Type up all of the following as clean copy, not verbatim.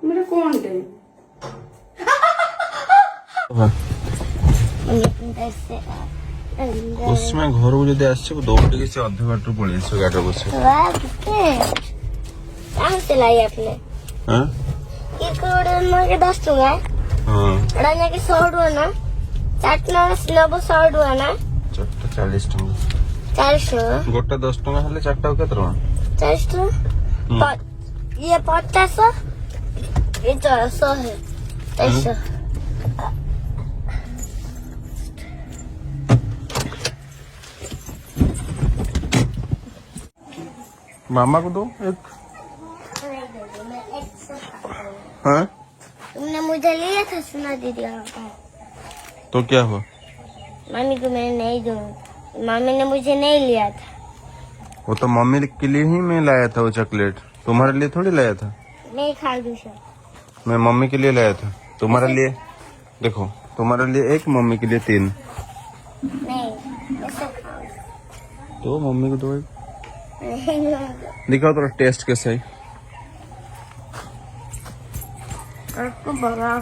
मेरा कौन है उसमें घर को जब आस दौड़ से अध बाट पड़े गाड़ी बस कहाँ से लाई आपने? ये करोड़ के 10 टका अड़ा के 100 टका ना चाटना नब 100 टका ना 40 टका 40 टका गोटा 10 टका हेल्ले 4 टा केते टका 40 टका ये 50 ये 100 है 100 मामा को दो एक। हाँ तुमने मुझे लिया था सुना दीदी तो क्या हुआ? मम्मी को मैंने नहीं दूँ मम्मी ने मुझे नहीं लिया था वो तो मम्मी के लिए ही मैं लाया था वो चॉकलेट, तुम्हारे लिए थोड़ी लाया था। नहीं खा दूसरा मैं मम्मी के लिए लाया था, तुम्हारे लिए देखो, तुम्हारे लिए 1 मम्मी के लिए 3। नहीं ऐसा खाओ तो मम्मी को दो एक। नहीं दिखाओ थोड़ा टेस्ट कैसा है। आपको बड़ा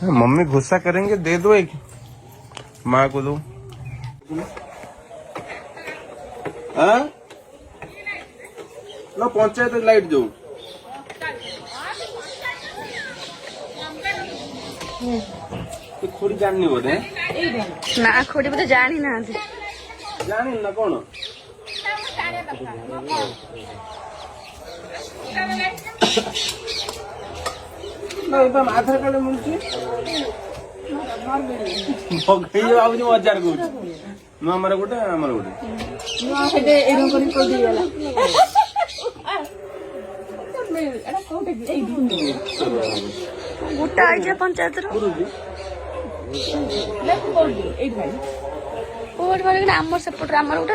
है मम्मी गुस्सा करेंगे, दे दो एक, माँ को दो। हाँ लो पंचायत लाइट दो। खोड़ी जाननी बोधे ना खोटी बोधे जानी ना जानी ना कौन आधार कार्ड मिलूँ हजार कौन नुआमार गोटे आमर गोटे गोटा आइडिया पंचायत आमर सेपटे आमर गोटे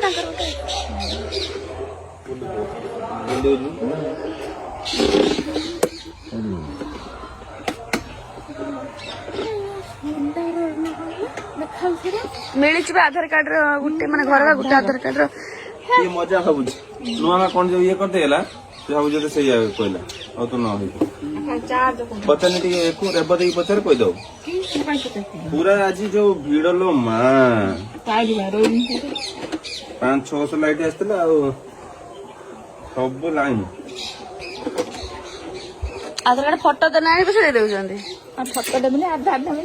मिली आधार कार्ड गोटे माने घर गोटे आधार कार्ड ये मजा भावुँ नुआ कौन जो ये करते भावुँ से कहला और तू न पचार टी रेब दे पचार कहीदे पूरा आज जो भिड़ लो माँ 500-600 लाइट आसला सब लाइन आधार कार्ड फोटो तो ना दे दे फोटो देबे आधार देबे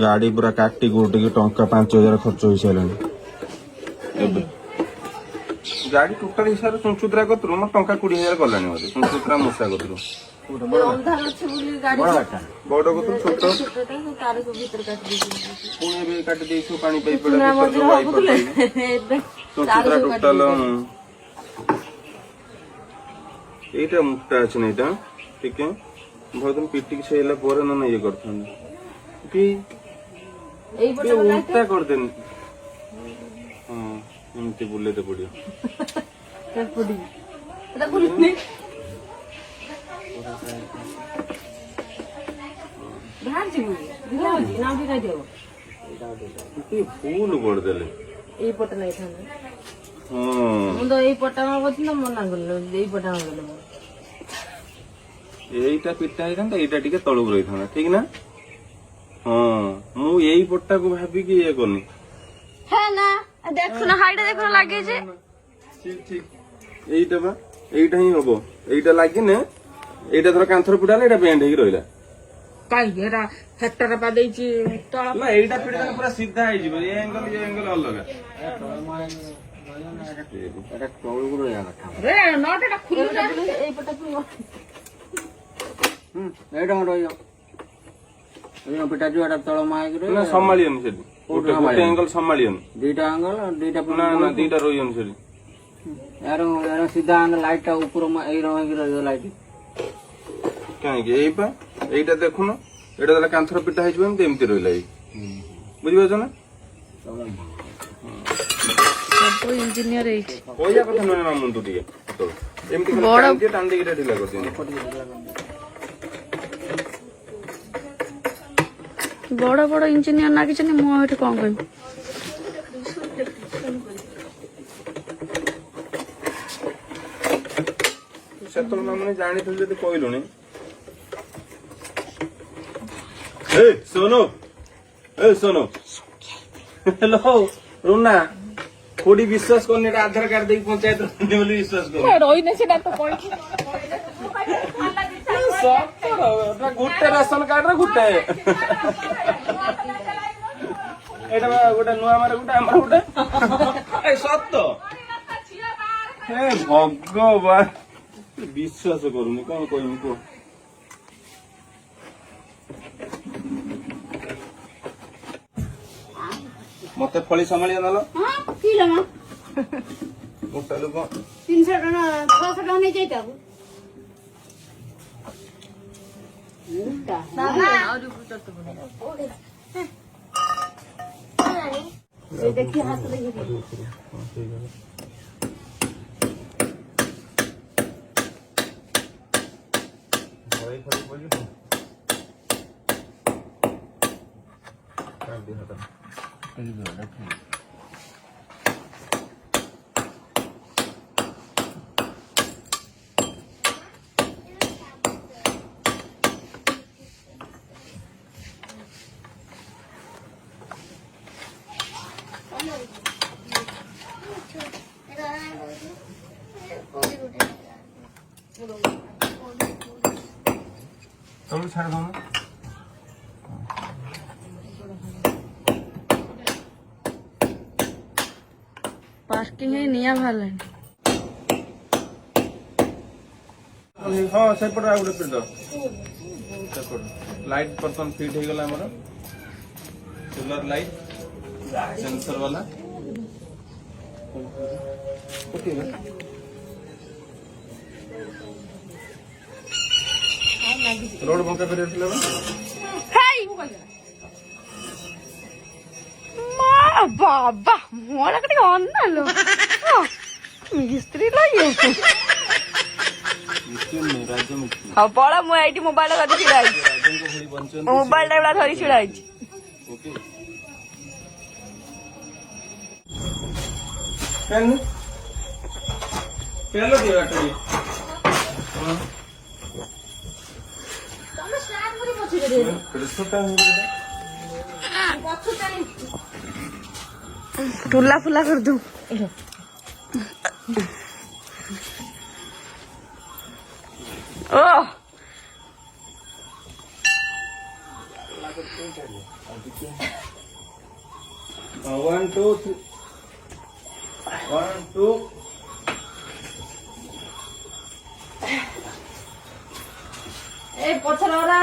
गाड़ी पूरा काटी गोटे टंका 5000 खर्च हो सारे गाड़ी टोटाल हिसाब से सुनसुतरा कतरू मोर टंका 20,000 गलानी मत सुनसुतरा मूषा कतरू बड़ कतरू छोट पुणी काटी देछु पानी पाई पड़ा सुनसुतरा टोटाल एटा मुक्ता अछि नै ता ठीक है बहुत दिन पिटी से हेला पर न ये करथन कि ए उल्टा कर देन हां एमती बुले तो पड़ियो कर पड़ी एटा बुलने बाहर जी दिला ना दिला दियो कि फूल कर देले ए पट नहीं था हां मु तो ए पटा मा बथिन मना करलो ए पटा मा गलो एटा पिटा है एटा टिके तळु रही था ठीक ना हां मु एई पट्टा को भाबी कि ये कोनी है ना देखो ना हाइट देखो ना लागे जे ठीक ठीक एटा बा एटा ही होबो एटा लागी ने एटा धर कांथर पुडाले एटा बेंड हेकी रहिला काई एरा हेक्टर पा देची तळ ना एटा पिडा पूरा सीधा है जीव ये एंगल अलग एटा तळु को रहा था रे नट एटा खुलु जा ए पटा तू एटा रहियो ए पिटा जो एटा तळ माइक रे ना संभालियन से गोटे एंगल संभालियन दुईटा एंगल दुईटा ना ना दुईटा रहियन से यार यार सीधा एंगल लाइट ऊपर मा ए रहि रहियो लाइट काहे के एपा एटा देखु न एटा दला कांथर पिटा है जेम एमती रहिला बुझि बजो ना सब इंजीनियर है कोया कथा न ना मुंडू दिए तो एमती के टांडी के ढिला कर दिए बड़ बड़ इंजीनियर ना कि मुझे कौन कह ସେତେବେଳେ ମାମୁନି ଜାଣିଥିଲି ଯଦି କହିଲୁଣି। ଶୁଣୁ ହ୍ୟାଲୋ ରୁନା କୋଉଠି ବିଶ୍ୱାସ କରୁନି ଏଟା ଆଧାର କାର୍ଡ ଦେଇକି ପଞ୍ଚାୟତ ବୋଲି ବିଶ୍ୱାସ କରୁ ରହିନେ ସେଟା ତ କହିକି ଗୋଟେ ରାସନ କାର୍ଡ ରେ ଗୋଟେ ଏଇଟା ଗୋଟେ ନୂଆ ମାର ଗୋଟେ ଆମର ଗୋଟେ ସତ ହେ ଭଗବାନ ବିଶ୍ୱାସ କରୁନି କଣ କହିବି କୁହ। ମତେ ଫଳି ସମ୍ଭାଳିଆ ନେଲ ମୋଟା ଲୋକ 300 ଟଙ୍କା 600 ଟଙ୍କା ନେଇଯାଇ ତାକୁ ଦେଖି ହାତ ଦେଖି ତମେ ଛାଡି ଦଉନ ପାର୍କିଂ ହେଇ ନିଆଁ ବାହାରିଲାଣି। ହଁ ସେପଟେ ଆଉ ଗୋଟେ ପିଟ ସେପଟେ ଲାଇଟ୍ ବର୍ତ୍ତମାନ ଫିଟ୍ ହେଇଗଲା ଆମର ସୋଲାର ଲାଇଟ୍ ସେନ୍ସର ବାଲା ରୋड ବଙ୍କା କରି ଥିଲା ବାବା ମୋର ଟିକେ ଅନାଲୋ ମିସ୍ତ୍ରୀ ହଉ ପଳ ମୁଁ ଏଇଠି ମୋବାଇଲ ଧରି ଛିଡା ହେଇଛି ମୋବାଇଲ ଟା ଧରି ଛିଡା ହେଇଛି। टुला फुला कर दूं ओ 1 2 3 1 2 ए पछर ओरा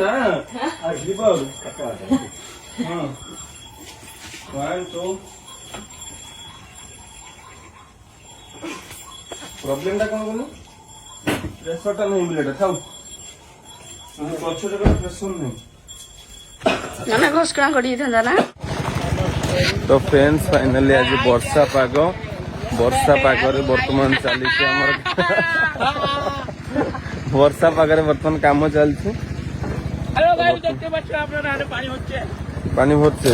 ना आजली पाउ हां 1 2 प्रॉब्लम टा कोन कोन प्रेशर टा नहीं मिलेटा थाउ पछरे को प्रेशर नहीं ना घोषणा करी था ना। तो फ्रेंड्स फाइनली आज वर्षा पाग बर्तमान चली वर्षा पागे बर्तमान काम चलती पानी भरचे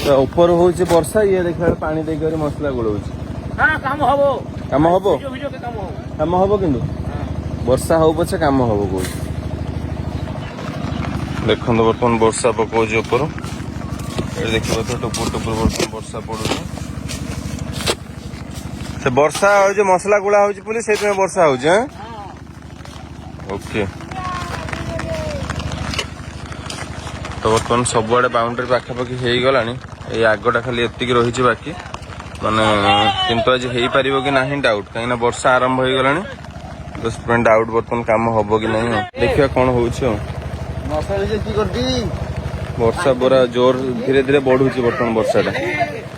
तो ऊपर हूँ वर्षा ये देखा पानी देकर मसला गोल काम हम कि वर्षा हो पछे काम हम कह देखो बर्तमान वर्षा पकाऊँ ऊपर देखिए तो टुपुर टुपुर बर्तमान वर्षा पड़ू से वर्षा हो मसला गुड़ा हो वर्षा हो ओके तो बर्तमान सबुआड़े बाउंड्री पाखापाखि हो गला आगटा खाली एति रही बाकी माने किंतु आज हो पार कि ना डाउट कहीं वर्षा आरंभ हो गला तो डाउट बर्तमान काम हम कि ना देखिए कौन हो वर्षा पूरा जोर धीरे धीरे बढ़ू बर्तमान वर्षा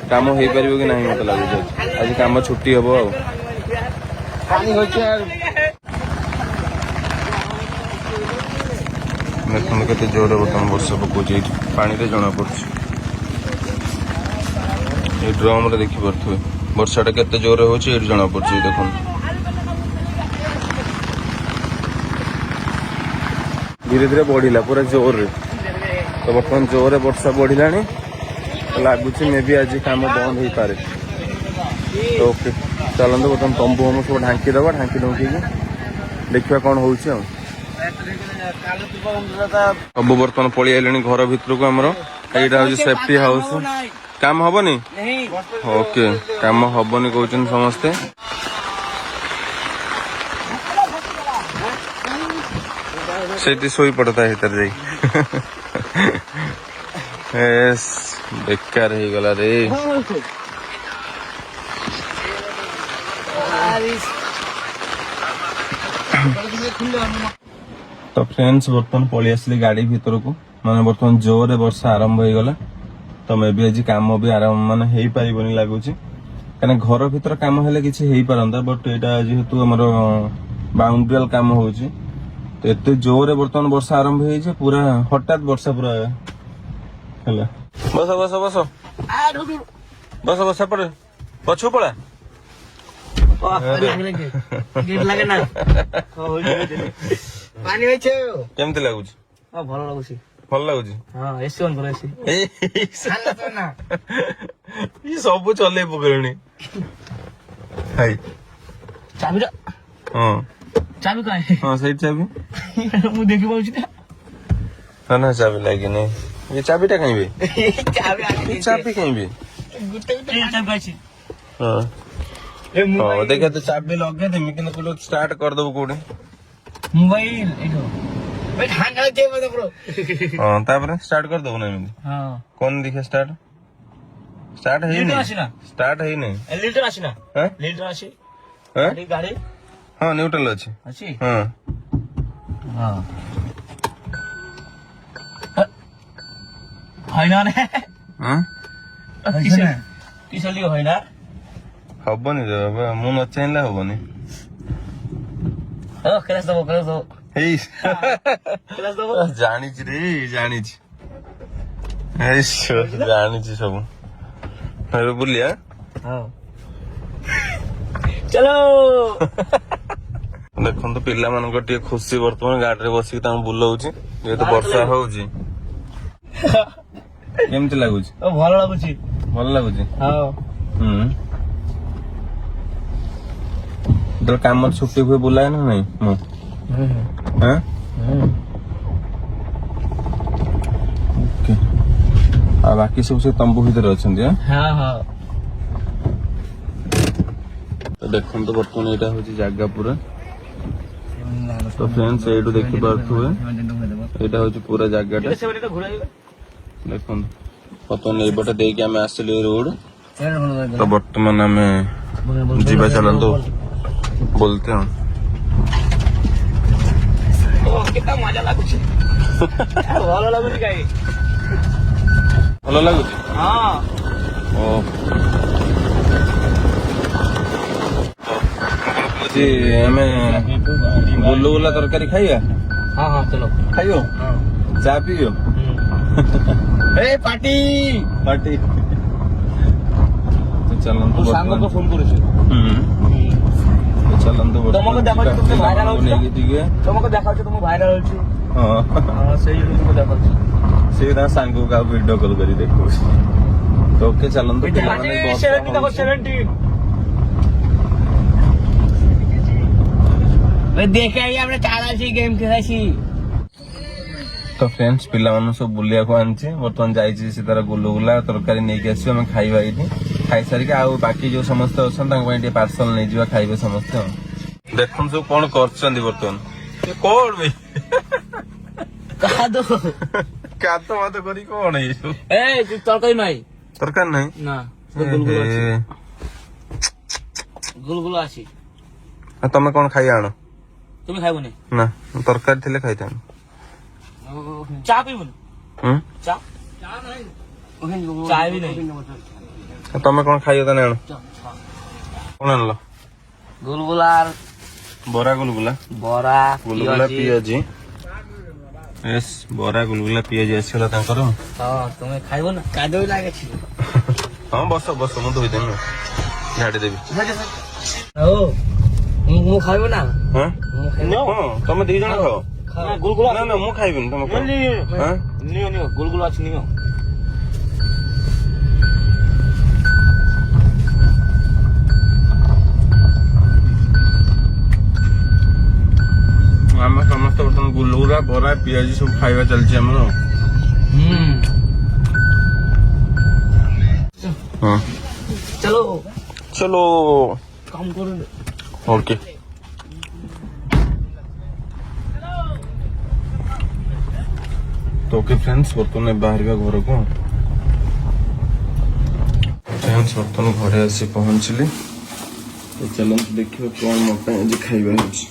काम हो पार कि ना मत लगे आज काम छुट्टी हम देखते केते जोर बर्तमान वर्षा पकाउछ पानी रे जना पड़छ ये ड्रम रे देखि परथु वर्षाटा केते जोर होछ ये जना पड़छ देखन धीरे धीरे बढ़िला पूरा जोर रे तो बर्तमान जोर वर्षा बढ़िला लगुच मे भी आज काम बंद हो पारे तो ओके। ଚାଲନ୍ତୁ ବର୍ତ୍ତମାନ ତମ୍ବୁ ଫମ୍ବୁ ସବୁ ଢାଙ୍କି ଦେବା, ଢାଙ୍କି ଢୁଙ୍କିକି ଦେଖିବା କ'ଣ ହେଉଛି ଆଉ। ସବୁ ବର୍ତ୍ତମାନ ପଳେଇ ଆଇଲେଣି ଘର ଭିତରକୁ ଆମର। ଏଇଟା ହେଉଛି ସେଫ୍ଟି ହାଉସ୍। କାମ ହବନି? ଓକେ, କାମ ହବନି କହୁଛନ୍ତି ସମସ୍ତେ। ସେଇଠି ଶୋଇପଡ଼ତା ଭିତରେ ଯାଇ। ବେକାର ହେଇଗଲା ରେ। ତ ଫ୍ରେଣ୍ଡସ୍ ବର୍ତ୍ତମାନ ପଳେଇ ଆସିଲି ଗାଡି ଭିତରକୁ। ମାନେ ବର୍ତ୍ତମାନ ଜୋରରେ ବର୍ଷା ଆରମ୍ଭ ହେଇଗଲା। ତ ମେ ବି ଆଜି କାମ ବି ମାନେ ହେଇପାରିବନି ଲାଗୁଛି, କାହିଁକିନା ଘର ଭିତରେ କାମ ହେଲେ କିଛି ହେଇପାରନ୍ତା, ବଟ୍ ଏଇଟା ଯେହେତୁ ଆମର ବାଉଣ୍ଡ୍ରିଆଲ କାମ ହଉଛି ତ ଏତେ ଜୋରରେ ବର୍ତ୍ତମାନ ବର୍ଷା ଆରମ୍ଭ ହେଇଛି, ପୁରା ହଠାତ୍ ବର୍ଷା ପୁରା ହେଲା। ବସ ବସ ବସ ବସ ବସ ସେପଟେ ପଛକୁ ପଳା। କେମିତି ଲାଗୁଛି? ଭଲ ଲାଗୁଛି। ଭଲ ଲାଗୁଛି? ସବୁ ଚଲେଇ ପକେଇଲେଣି। ହଁ ସେଇଠି ଚାବି ମୁଁ ଦେଖି ପାଉଛି ନା ଚାବି ଲାଗିନି। ଏ ଚାବିଟା କାହିଁବି? ଚାବି କାହିଁବି? ହଁ ଦେଖିଆ ତ ଚାବି ଲଗେଇଦେମି, କିନ୍ତୁ କୋଉଠି ଷ୍ଟାର୍ଟ କରିଦବୁ କୋଉଠି? ମୋବାଇଲ ହଁ ତାପରେ ଷ୍ଟାର୍ଟ କରିଦବୁ ନା ଏମିତି? କଣ ଦେଖିଆ ଷ୍ଟାର୍ଟ ହେଇନି। ଷ୍ଟାର୍ଟ ହେଇନି। ଲିଟର ଆସିନା ହଁ ଲିଟର ଆସି ଗାଡି ହଁ ନ୍ୟୁଟ୍ରାଲ ଅଛି। ହଁ ହବନି ବାବା, ମୁଁ ନ ଚାହିଁଲେ ହବନି। ଜାଣିଛି ରେ, ଜାଣିଛି ଜାଣିଛି ସବୁ। ଏବେ ବୁଲିଆ ଚଲୋ। ଦେଖନ୍ତୁ ପିଲାମାନଙ୍କ ଟିକେ ଖୁସି, ବର୍ତ୍ତମାନ ଗାଡିରେ ବସିକି ତାଙ୍କୁ ବୁଲଉଛି ଯେହେତୁ ବର୍ଷା ହଉଛି। କେମିତି ଲାଗୁଛି? ଭଲ ଲାଗୁଛି। ଭଲ ଲାଗୁଛି? ଯେତେବେଳେ କାମ ଛୁଟି ହୁଏ ବୁଲାଏ ନା ନାଇଁ ମୁଁ? ଆଉ ବାକି ସବୁ ସେ ତମ୍ବୁ ଭିତରେ ଅଛନ୍ତି। ତ ଦେଖନ୍ତୁ ବର୍ତ୍ତମାନ ଏଇଟା ହଉଛି ଜାଗା ପୁରା। ତ ଫ୍ରେଣ୍ଡସ୍ ଏଇଠୁ ଦେଖିପାରୁଥିବେ, ଏଇଟା ହଉଛି ପୁରା ଜାଗାଟା। ଦେଖନ୍ତୁ ବର୍ତ୍ତମାନ ଏଇପଟେ ଦେଇକି ଆମେ ଆସିଲୁ ଏଇ ରୋଡ। ତ ବର୍ତ୍ତମାନ ଆମେ ଯିବା, ଚାଲନ୍ତୁ बोलते हैं। କେତେ ମଜା ଲାଗୁଛି। ଭଲ ଲାଗୁଛି କାଇଁ? ଭଲ ଲାଗୁଛି? ଆମେ ଗୁଲୁଗୁଲା ତରକାରୀ ଖାଇବା। ଚलो ଖାଇବ? ଚା ପିଇବ? Party party. ଚାଲନ୍ତୁ ସାଙ୍ଗକୁ ଫୋନ କରୁଛି। ଚାଲନ୍ତୁ ତମକୁ ଦେଖାଉଛି ତୁମେ ଭାଇରାଲ ହଉଛ, ନେଇକି ଟିକେ ତମକୁ ଦେଖାଉଛି ତୁମ ଭାଇରାଲ ହଉଛି। ସେଇ ତୁମକୁ ଦେଖାଉଛି। ସେ ତାଙ୍କ ସାଙ୍ଗକୁ କାହାକୁ ଭିଡିଓ କଲ୍ କରି ଦେଖଉଛି। ତ ଓକେ ଚାଲନ୍ତୁ। ତ ଫ୍ରେଣ୍ଡସ୍ ପିଲାମାନଙ୍କୁ ସବୁ ବୁଲିବାକୁ ଆଣିଛି। ବର୍ତ୍ତମାନ ଯାଇଛି ସେ ତାର ଗୁଲୁଗୁଲା ତରକାରୀ ନେଇକି ଆସିବ, ଆମେ ଖାଇବା ଏଇଠି। ଖାଇସାରିକି ଆଉ ବାକି ଯୋଉ ସମସ୍ତେ ଅଛନ୍ତି ତାଙ୍କ ପାଇଁ ଟିକେ ପାର୍ସଲ ନେଇଯିବା, ଖାଇବେ ସମସ୍ତେ ଆଉ। ଦେଖନ୍ତୁ ସବୁ କଣ କରୁଛନ୍ତି ବର୍ତ୍ତମାନ। କଣ ଭାଇ କାତ ମାତ କରି କଣ ହେଇଛୁ? ତରକାରୀ ନାହିଁ। ତରକାରୀ ନାହିଁ ନା, ଗୁଲଗୁଲା ଅଛି। ତମେ କଣ ଖାଇବା ଆଣ? ତୁମେ ଖାଇବନି? ନା, ତରକାରୀ ଥିଲେ ଖାଇଥାନ୍ତି। ଚା ପିଇବୁନି? ଚା ବି ନାହିଁ। ତମେ କଣ ଖାଇବ ତାନେ ଆଣ? କଣ ଆଣିଲ? ଗୁଲଗୁଲା, ବରା ଗୁଲଗୁଲା, ଗୁଲଗୁଲା ପିଆଜି। ବରା ଗୁଲଗୁଲା ପିଆଜି ଆସିଗଲା ତାଙ୍କର। ତୁମେ ଖାଇବ ନା? କାଦୁଅ ଲାଗିଛି। ହଁ ବସ ବସ, ମୁଁ ଧୋଇଦେବି, ଝାଡି ଦେବି। ମୁଁ ଖାଇବ ନା? ତମେ ଦି ଜଣ ଖାଅ। ଗୁଲଗୁଲା ନା ମୁଁ ଖାଇବିନି, ତମେ ଖାଅ। ନିଅ ଗୁଲଗୁଲା ଅଛି, ନିଅ। ବରା ପିଆଜି ସବୁ ଖାଇବା ଚାଲିଛି ଆମର। ହଁ चलो ଚଲୋ काम करो। ओके। तो ओके फ्रेंड्स बर्तमान बाहर घर को फ्रेंड्स बर्तमान घरे आसी पहुंचली। तो चलते देखिए कौन मो आज खाइबा होछि।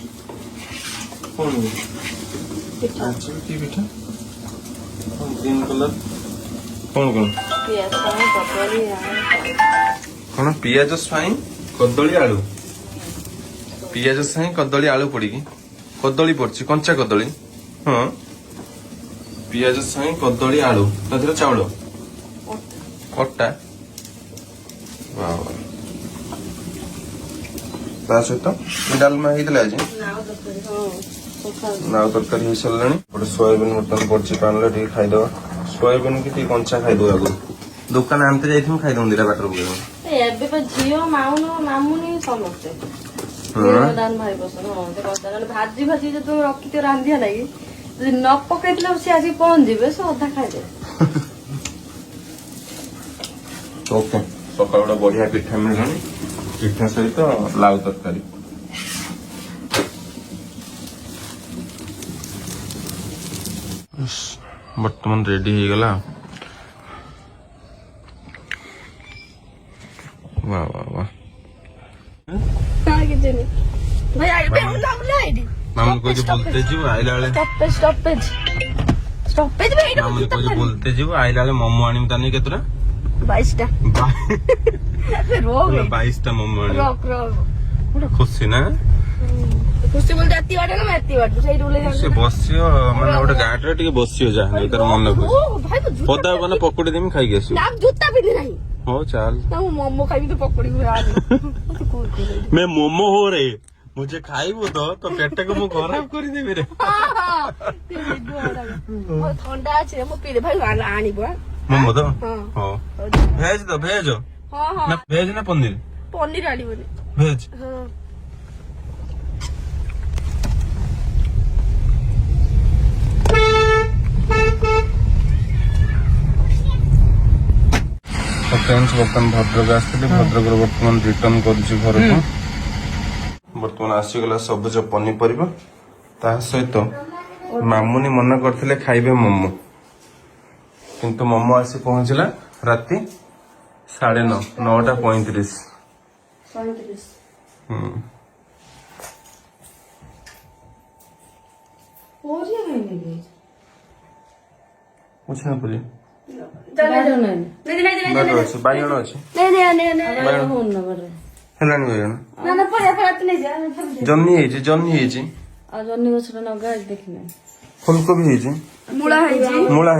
कौन पिठा की पिठा ग्रीन कलर कौन कौन कौन पियाज स्वाई कदली आलू पियाज स्वाई कदली आलू पड़ी कदली पड़ची कंचा कदली। हाँ पियाज स्वाई कदली आलू ता चाउल अट्टा ता सहित डालमा होता आज नाव तरकारी हो सारा गोटे सोयाबीन बर्तमान पड़ी पान खाईदे सोयाबीन की कंचा खाईदे आगु दुकान आनते जाइए खाईदे दीटा बाटर ଏବେ ତ ଝିଅ ମାଉନ ମାମୁନି ସମସ୍ତେ ଦାନ ଭାଇ ପସନ୍ଦ। ହଁ ସେ କଥା ନହେଲେ ଭାଜି ଭାଜି ଯଦି ତମେ ରଖିଥିବ ରାନ୍ଧିବା ଲାଗି ଯଦି ନ ପକେଇଥିଲେ ସେ ଆଜି ପହଞ୍ଚିବେ ସେ ଅଧା ଖାଇଦେବେ। ଓକେ ସକାଳ ଗୋଟେ ବଢିଆ ପିଠା ମିଳିଲାଣି ପିଠା ସହିତ ଲାଉ ତରକାରୀ। ବର୍ତ୍ତମାନ ରେଡି ହେଇଗଲା। वाह वाह वाह मामू को बोलते जीव आइला बेले मामू को बोलते जीव आइला बेले मोमो आनी तानी केतरा 22टा 22टा मोमो आनी खुशी ना खुशी बोलते अति बाटे ना अति बाटे सही रोले से बसियो माने गोटे गाडी रे टिके बसियो जा तार मन को पदा बना पकोड़ी देमी खाई गेसु ना जूता पिंदी नहीं हो चल ना मोमो खाई तो पकोड़ी आज मैं मोमो हो रे मुझे खाइबो तो पेट को मु खराब कर देबे रे ठंडा আছে মো পিরে ভাই আনিবো मोमो तो हां भेज दो भेज हां हां ना भेज ना पनीर पनीर आनिबो भेज हां तो फ्रेंड्स बर्तमान भद्रक आसती भद्रक बर्तमान रिटर्न कर घर को बर्तमान आसीगला सबुज पनीपरिया ता सहित मामुनी मना करथिले खाइबे मोमो किंतु मोमो आसी पहुंचला राती 9:35 पूछना पड़े बाइगण अच्छे हेलानी बाइगण जन्नी जन्नी फुलकोबी मूला मूला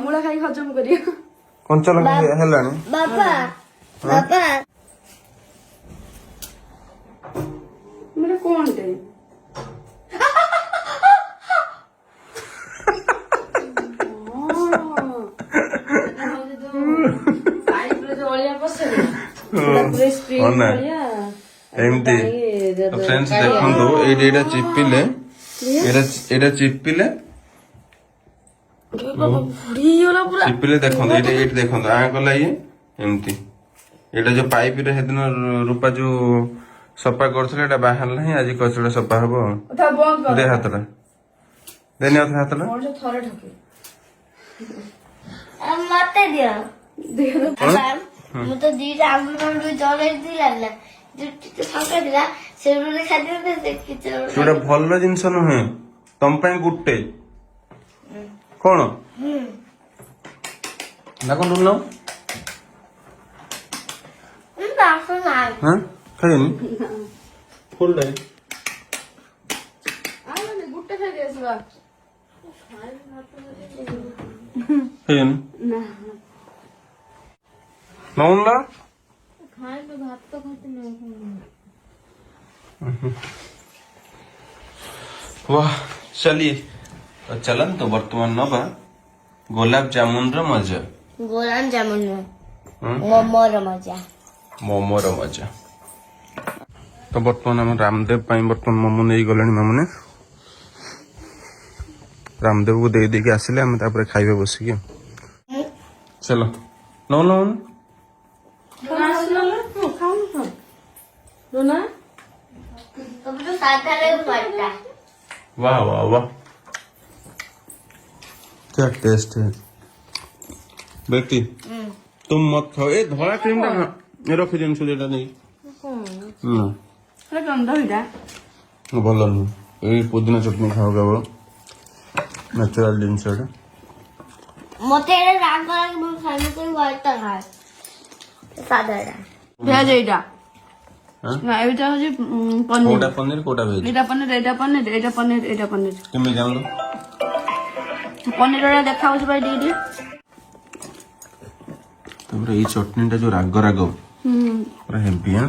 मूला खाई हजम करियो कंचा लगा हेलानी बाबा बाबा मेरे कौन दे एमती फ्रेंड्स देखो एटा चिपिले एटा चिपिले चिपिले देखो ये देखो आ गला ये एमती एटा जो पाइप रे हेदिन रूपा जो सफा करथले एटा बाहर नाही आज कचड़ा सफा हबो दे हातला देनी हातला थरे ठके मते दियो ମୁଁ ତ ଦିଟା ଆମ୍ବୁଲ ଜଳେଇ ଦିଲା ଯୋଉ ସକା ଦିଲା ସେଗୁଡା ଖାଦ୍ୟ ଦେଖିଛ ସେଟା ଭଲ ଜିନିଷ ନୁହେଁ ତମ ପାଇଁ ଗୁଟେ କଣ ନା କଣ ଡୁଲ ଖାଇନି ଫୁଲ ଡେ ଗୁଟେ ଖାଇ ଆସିବା ଖାଇନି ନା नौला भात तो खाते वाह चलिए चलन तो वर्तमान नबा गुलाब जामुन रो मजा गोलाम जामुन मोमोर मजा तो वर्तमान हम रामदेव पाई वर्तमान मोमो नहीं गलानी मामुने रामदेव को दे देके आसिले आम तापर खाइबे बसिकी चलो नो नो रोना तुम तो सादा लगे पड़ता वाह वाह वाह क्या टेस्ट है बेटी तुम मत खाओ ए धड़ा क्रीम टा ये रखी दिन सुलेटा नहीं ना ସେ ଗନ୍ଧ ହେଇଟା ଭଲ ନୁହଁ ଏଇ ପୁଦିନା ଚଟଣି ଖାଅ କେବଳ ନ୍ୟାଚୁରାଲ ଜିନିଷ ଏଟା मते ये राग राग मैं खाने को वाटता है सादा रा ଭେଜ ଏଇଟା ହଁ? ନା ଏଇଟା ହଉଛି କୋଉଟା ପନିର ପନିର କୋଉଟା ଭେଜ ଏଇଟା ପନିର ଏଇଟା ପନିର ଏଇଟା ପନିର ଏଇଟା ପନିର କେମିତି ଜାଣିଲୁ ପନିର ଟା ଦେଖା ହଉଛି ଭାଇ ଟିକେ ତାପରେ ଏଇ ଚଟଣିଟା ଯୋଉ ରାଗ ରାଗ ହୁଁ ପୁରା ହେଭି ହଁ